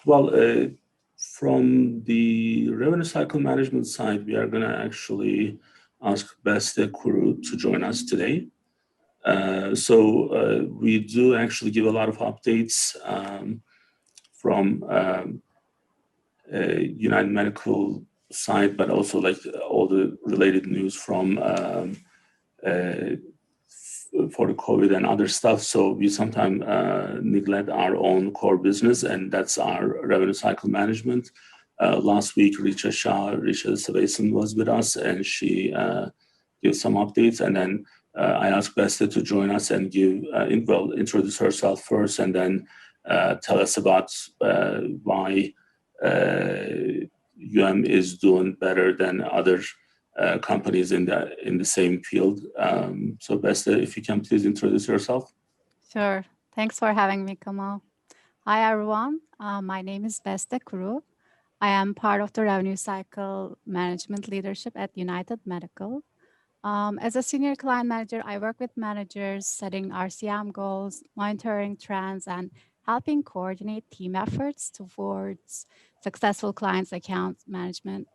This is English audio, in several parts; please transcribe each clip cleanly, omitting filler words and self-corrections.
Well, from the revenue cycle management side, we are going to actually ask Beste Kuru to join us today. So we do actually give a lot of updates from United Medical side, but also like all the related news from for the COVID and other stuff. So we sometimes neglect our own core business, and that's our revenue cycle management. Last week, Richa Savason was with us, and she gave some updates. And then I asked Besta to join us and introduce herself first, and then tell us about why is doing better than other companies in the same field. So Besta, if you can please introduce yourself. Sure. Thanks for having me, Kamal. Hi, everyone. My name is Beste Kuru. I am part of the revenue cycle management leadership at United Medical. As a senior client manager, I work with managers setting RCM goals, monitoring trends, and helping coordinate team efforts towards successful clients' account management.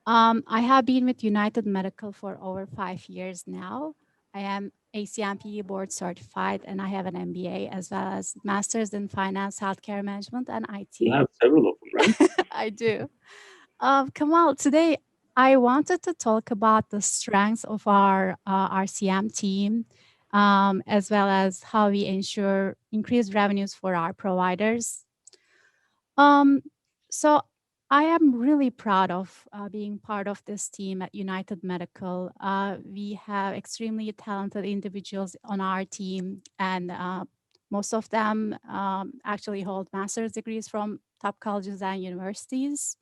I have been with United Medical for over 5 years now. I am ACMPE board certified, and I have an MBA as well as Masters in Finance, Healthcare Management, and IT. You have several of them, right? I do. Kamal, today I wanted to talk about the strengths of our RCM team, as well as how we ensure increased revenues for our providers. So I am really proud of being part of this team at United Medical. We have extremely talented individuals on our team, and most of them actually hold master's degrees from top colleges and universities.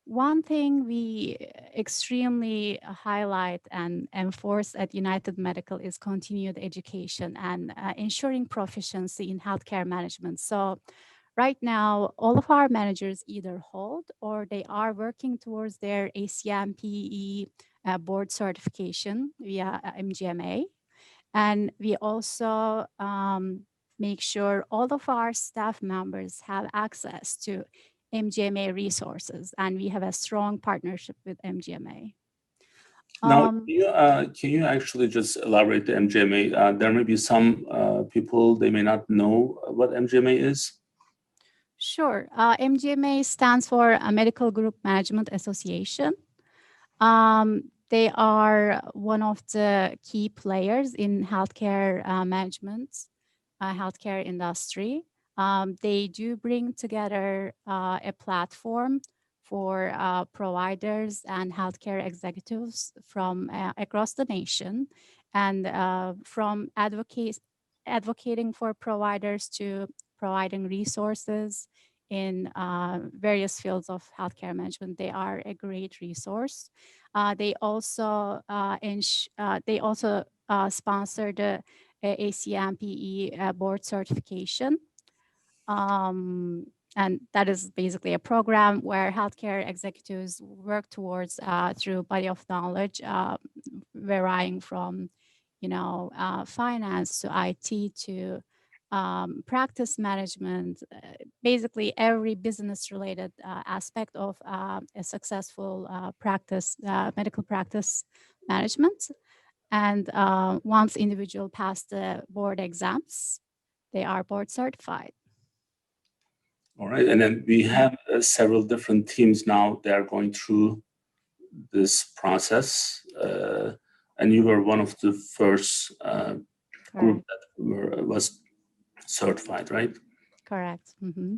One thing we extremely highlight and enforce at United Medical is continued education and ensuring proficiency in healthcare management. So right now, all of our managers either hold or they are working towards their ACMPE board certification via MGMA. And we also make sure all of our staff members have access to MGMA resources, and we have a strong partnership with MGMA. Now, can you actually just elaborate the MGMA? There may be some people, they may not know what MGMA is. Sure. MGMA stands for Medical Group Management Association. They are one of the key players in healthcare management, healthcare industry. They do bring together a platform for providers and healthcare executives from across the nation, and from advocating for providers to providing resources in various fields of healthcare management. They are a great resource. They also sponsor the ACMPE board certification. And that is basically a program where healthcare executives work towards through body of knowledge, varying from, finance to IT to practice management, basically every business-related aspect of a successful medical practice management. And once individual pass the board exams, they are board certified. All right, and then we have several different teams now. They are going through this process, and you were one of the first group that was certified, right? Correct. Mm-hmm.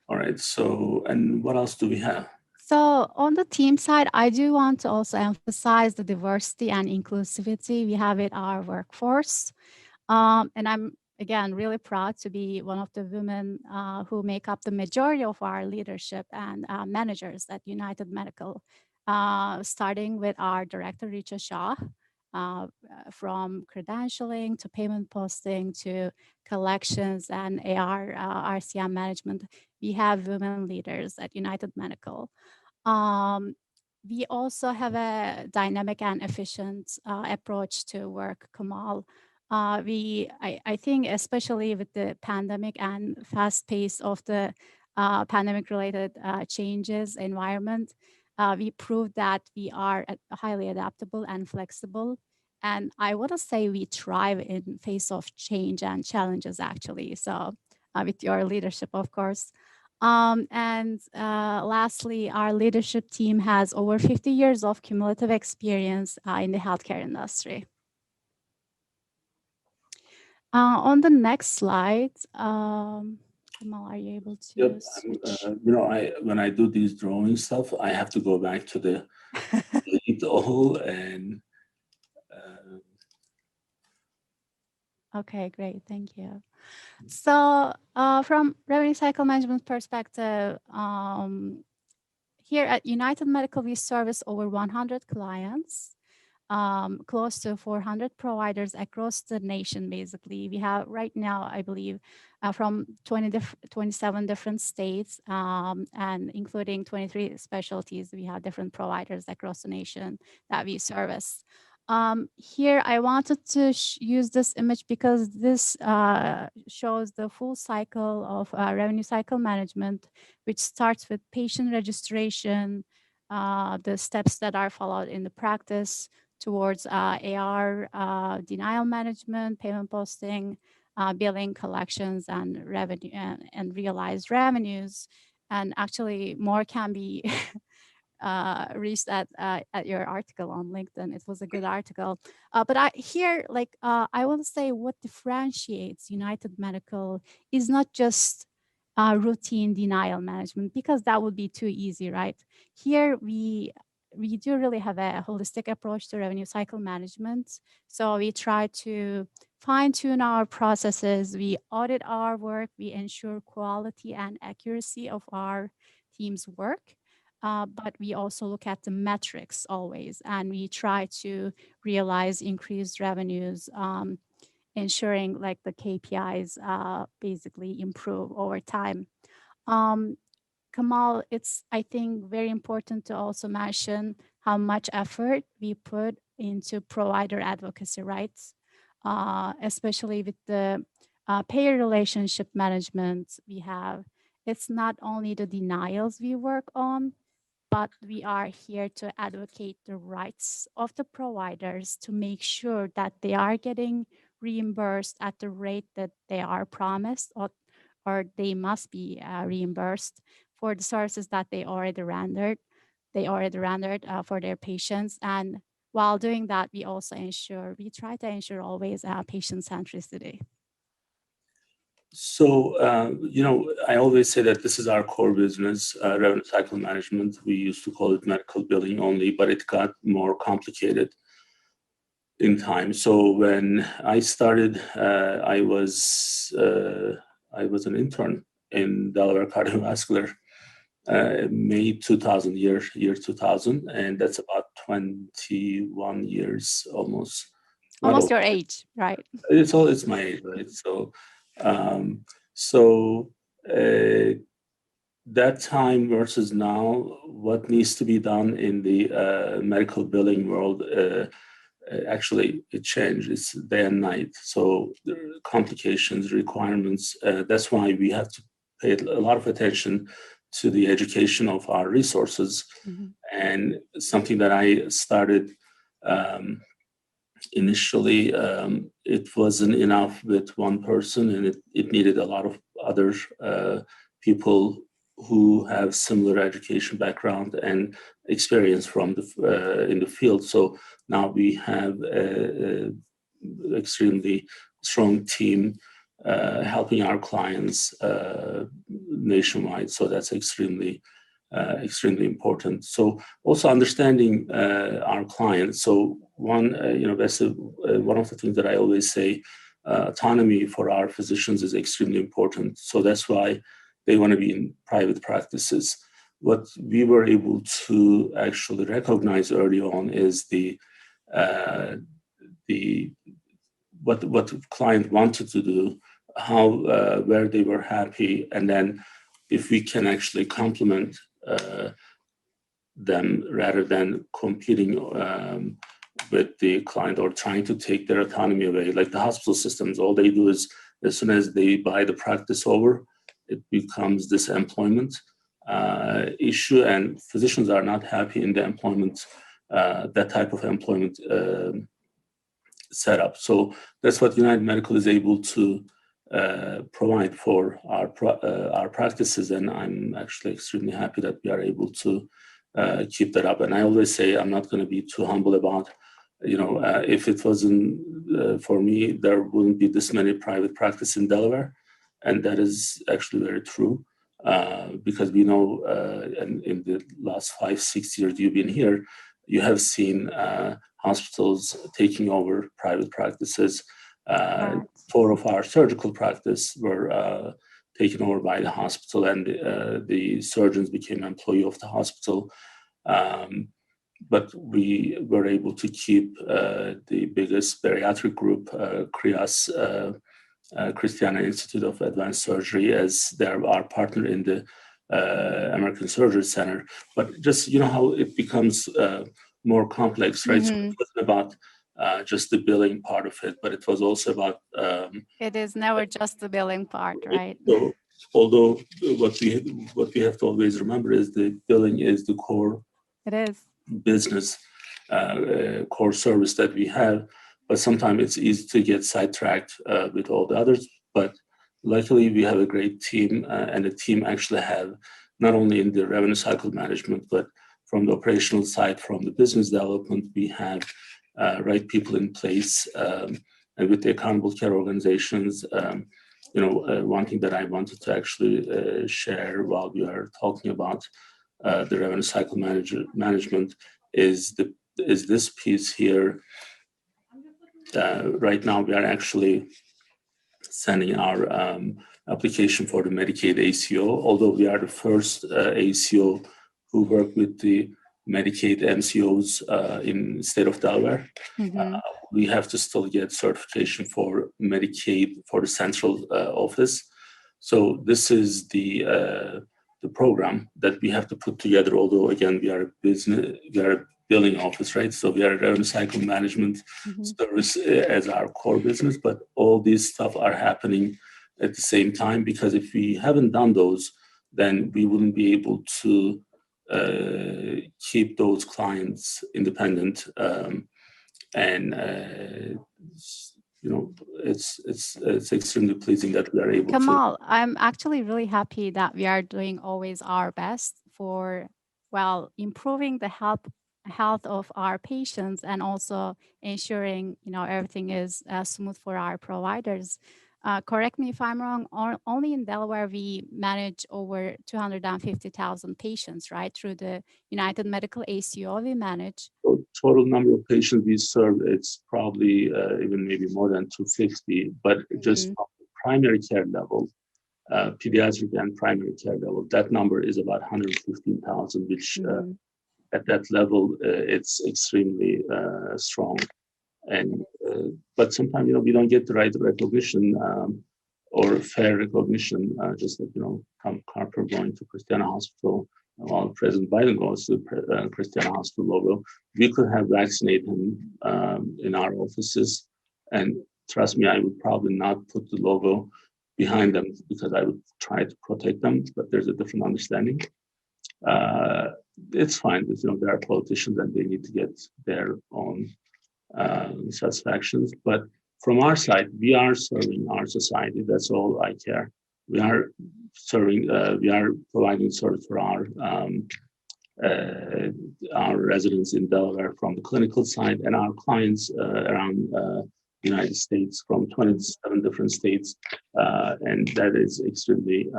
All right. So, and what else do we have? So on the team side, I do want to also emphasize the diversity and inclusivity we have in our workforce. And I'm, again, really proud to be one of the women who make up the majority of our leadership and managers at United Medical, starting with our director, Richa Shah, from credentialing to payment posting to collections and AR, RCM management. We have women leaders at United Medical. We also have a dynamic and efficient approach to work, Kamal. I think especially with the pandemic and fast pace of the pandemic-related changes, environment, we proved that we are highly adaptable and flexible. And I want to say we thrive in face of change and challenges, actually. So with your leadership, of course. And lastly, our leadership team has over 50 years of cumulative experience in the healthcare industry. On the next slide, Kamal, are you able to Yep. switch? When I do these drawing stuff, I have to go back to the all and. Okay, great. Thank you. So from revenue cycle management perspective, here at United Medical, we service over 100 clients, close to 400 providers across the nation, basically. We have right now, I believe, from 27 different states and including 23 specialties, we have different providers across the nation that we service. Here, I wanted to use this image because this shows the full cycle of revenue cycle management, which starts with patient registration, the steps that are followed in the practice towards AR, denial management, payment posting, billing, collections, and revenue and realized revenues. And actually, more can be reached at your article on LinkedIn. It was a good article. But I want to say what differentiates United Medical is not just routine denial management, because that would be too easy, right? Here we do really have a holistic approach to revenue cycle management. So we try to fine tune our processes, we audit our work, we ensure quality and accuracy of our team's work. But we also look at the metrics always, and we try to realize increased revenues, ensuring like the KPIs basically improve over time. Kamal, it's, I think, very important to also mention how much effort we put into provider advocacy rights, especially with the payer relationship management we have. It's not only the denials we work on, but we are here to advocate the rights of the providers to make sure that they are getting reimbursed at the rate that they are promised, or they must be reimbursed for the services that they already rendered. For their patients. And while doing that, we try to ensure always patient centricity. So, I always say that this is our core business, revenue cycle management. We used to call it medical billing only, but it got more complicated in time. So when I started, I was an intern in Delaware Cardiovascular, May 2000, year 2000, and that's about 21 years almost. Almost your age, right? It's my age, right? That time versus now, what needs to be done in the medical billing world, actually it changed. It's day and night. So there are complications, requirements. That's why we have to pay a lot of attention to the education of our resources. Mm-hmm. And something that I started initially, it wasn't enough with one person, and it needed a lot of other people who have similar education background and experience from in the field. So now we have an extremely strong team helping our clients nationwide. So that's extremely important. So also understanding our clients. So one of the things that I always say, autonomy for our physicians is extremely important. So that's why they want to be in private practices. What we were able to actually recognize early on is what the client wanted to do, where they were happy, and then if we can actually complement them rather than competing with the client or trying to take their autonomy away. Like the hospital systems, all they do is as soon as they buy the practice over, it becomes this employment issue, and physicians are not happy in the employment, that type of employment setup. So that's what United Medical is able to provide for our practices, and I'm actually extremely happy that we are able to keep that up. And I always say I'm not going to be too humble about, if it wasn't for me, there wouldn't be this many private practices in Delaware, and that is actually very true. Because we know, and in the last 5-6 years you've been here, you have seen hospitals taking over private practices. Right. 4 of our surgical practice were taken over by the hospital, and the surgeons became employee of the hospital. But we were able to keep the biggest bariatric group, CRIAS, Christiana Institute of Advanced Surgery, as they're our partner in the American Surgery Center. But just, how it becomes more complex, right? So it wasn't about just the billing part of it, but it was also about... it is never just the billing part, right? So, although what we have to always remember is the billing is the core It is. business, core service that we have, but sometimes it's easy to get sidetracked with all the others. But luckily, we have a great team, and the team actually have not only in the revenue cycle management, but from the operational side, from the business development, we have right people in place, and with the accountable care organizations. One thing that I wanted to actually share while we are talking about the revenue cycle management is this piece here. Right now, we are actually sending our application for the Medicaid ACO, although we are the first ACO who work with the Medicaid MCOs in the state of Delaware. We have to still get certification for Medicaid for the central office. So this is the program that we have to put together. Although again, we are a billing office, right? So we are a revenue cycle management service as our core business, but all these stuff are happening at the same time, because if we haven't done those, then we wouldn't be able to keep those clients independent. It's extremely pleasing that we are able Kamal, I'm actually really happy that we are doing always our best for, improving the health of our patients, and also ensuring, everything is smooth for our providers. Correct me if I'm wrong, only in Delaware, we manage over 250,000 patients, right? Through the United Medical ACO we manage. So total number of patients we serve, it's probably even maybe more than 250, but just on the primary care level, pediatric and primary care level, that number is about 115,000, which at that level, it's extremely strong. And but sometimes we don't get the right recognition or fair recognition. Just like Tom Carper going to Christiana Hospital, while President Biden goes to Christiana Hospital logo, we could have vaccinated him in our offices, and trust me, I would probably not put the logo behind them because I would try to protect them. But there's a different understanding. It's fine because there are politicians and they need to get their own satisfactions. But from our side, we are serving our society. That's all I care. We are serving. We are providing service for our residents in Delaware from the clinical side, and our clients around the United States from 27 different states, and that is extremely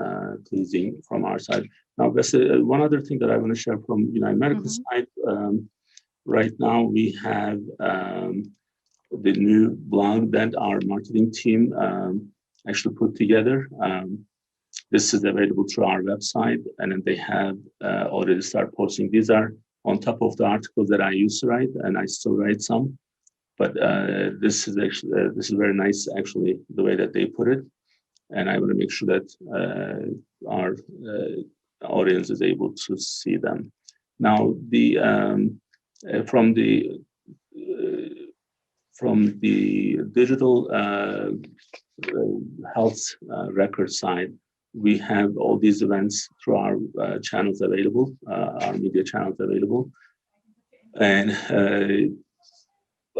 pleasing from our side. Now, that's one other thing that I want to share from United Medical side. Right now, we have the new blog that our marketing team actually put together. This is available through our website, and then they have already started posting. These are on top of the articles that I used to write, and I still write some. But this is very nice, actually, the way that they put it. And I want to make sure that our audience is able to see them. Now, from the digital health record side, we have all these events through our channels available, our media channels available. And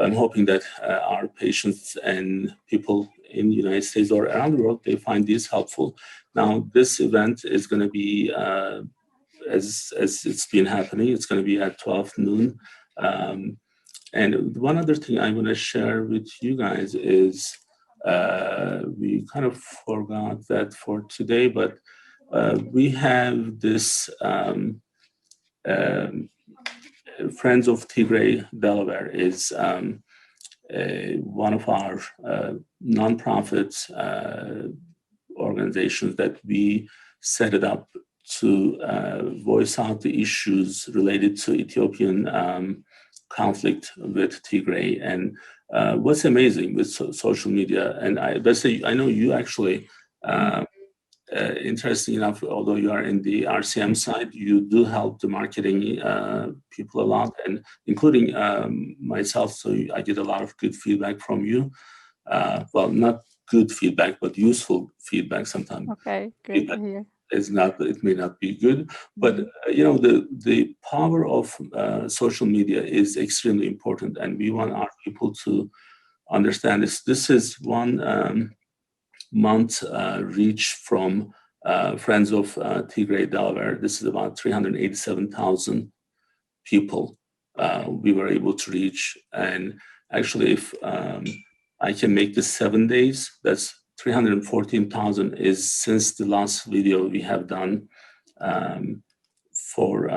I'm hoping that our patients and people in the United States or around the world, they find this helpful. Now, this event is going to be, as it's been happening, it's going to be at 12 noon. And one other thing I want to share with you guys is we kind of forgot that for today, but we have this Friends of Tigray, Delaware is one of our nonprofit organizations that we set it up to voice out the issues related to Ethiopian conflict with Tigray. And what's amazing with social media, and I know you actually, interesting enough, although you are in the RCM side, you do help the marketing people a lot, and including myself. So I get a lot of good feedback from you. Well, not good feedback, but useful feedback sometimes. Okay, great to hear. It may not be good, but the power of social media is extremely important, and we want our people to understand this. This is one month reach from Friends of Tigray, Delaware. This is about 387,000 people we were able to reach. And actually, if I can make this 7 days, that's 314,000 is since the last video we have done for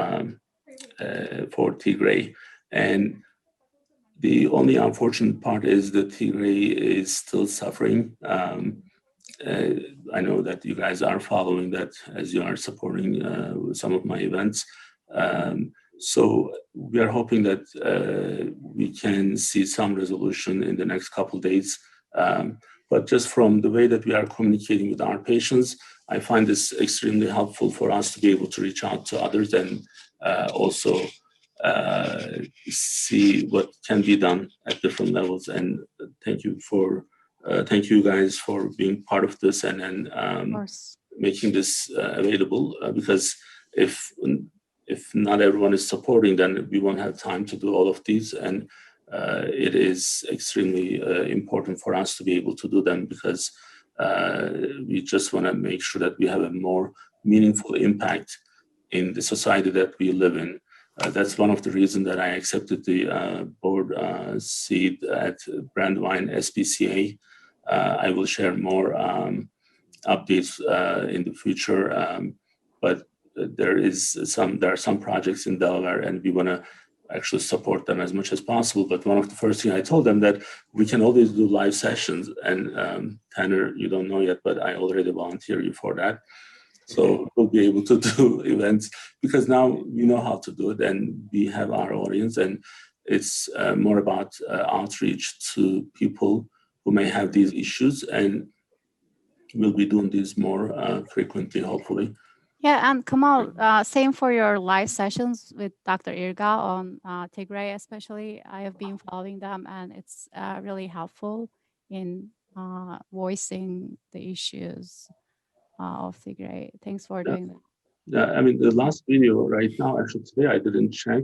Tigray. And the only unfortunate part is that Tigray is still suffering. I know that you guys are following that as you are supporting some of my events. So we are hoping that we can see some resolution in the next couple of days. But just from the way that we are communicating with our patients, I find this extremely helpful for us to be able to reach out to others and also see what can be done at different levels. And thank you guys for being part of this and making this available, because if not everyone is supporting, then we won't have time to do all of these. And it is extremely important for us to be able to do them, because we just want to make sure that we have a more meaningful impact in the society that we live in. That's one of the reasons that I accepted the board seat at Brandywine SPCA. I will share more updates in the future, but there are some projects in Delaware, and we want to actually support them as much as possible. But one of the first things I told them that we can always do live sessions, and Tanner, you don't know yet, but I already volunteer you for that. So we'll be able to do events, because now we know how to do it and we have our audience, and it's more about outreach to people who may have these issues, and we'll be doing these more frequently, hopefully. Yeah, and Kamal, same for your live sessions with Dr. Irga on Tigray, especially. I have been following them, and it's really helpful in voicing the issues of Tigray. Thanks for doing that. Yeah, I mean, the last video right now, actually today I didn't check.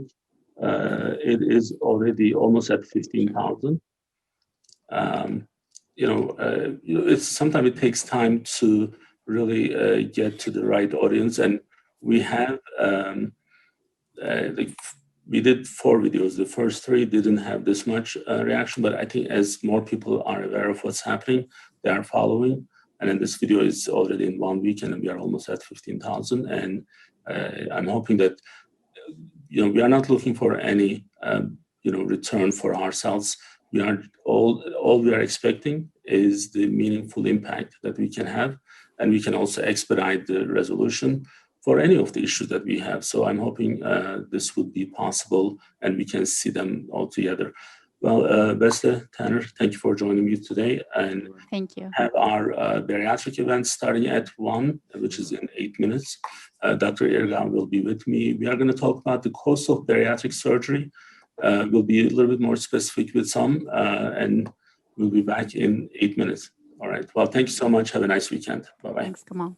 It is already almost at 15,000. It's sometimes it takes time to really get to the right audience, and we have we did 4 videos. The first 3 didn't have this much reaction, but I think as more people are aware of what's happening, they are following. And then this video is already in 1 week, and we are almost at 15,000. And I'm hoping that we are not looking for any return for ourselves. We are all we are expecting is the meaningful impact that we can have, and we can also expedite the resolution for any of the issues that we have. So I'm hoping this would be possible, and we can see them all together. Well, Beste, Tanner, thank you for joining me today, and thank you. Have our bariatric event starting at 1, which is in 8 minutes. Dr. Irga will be with me. We are going to talk about the cost of bariatric surgery. We'll be a little bit more specific with some, and we'll be back in 8 minutes. All right. Well, thank you so much. Have a nice weekend. Bye-bye. Thanks, Kamal.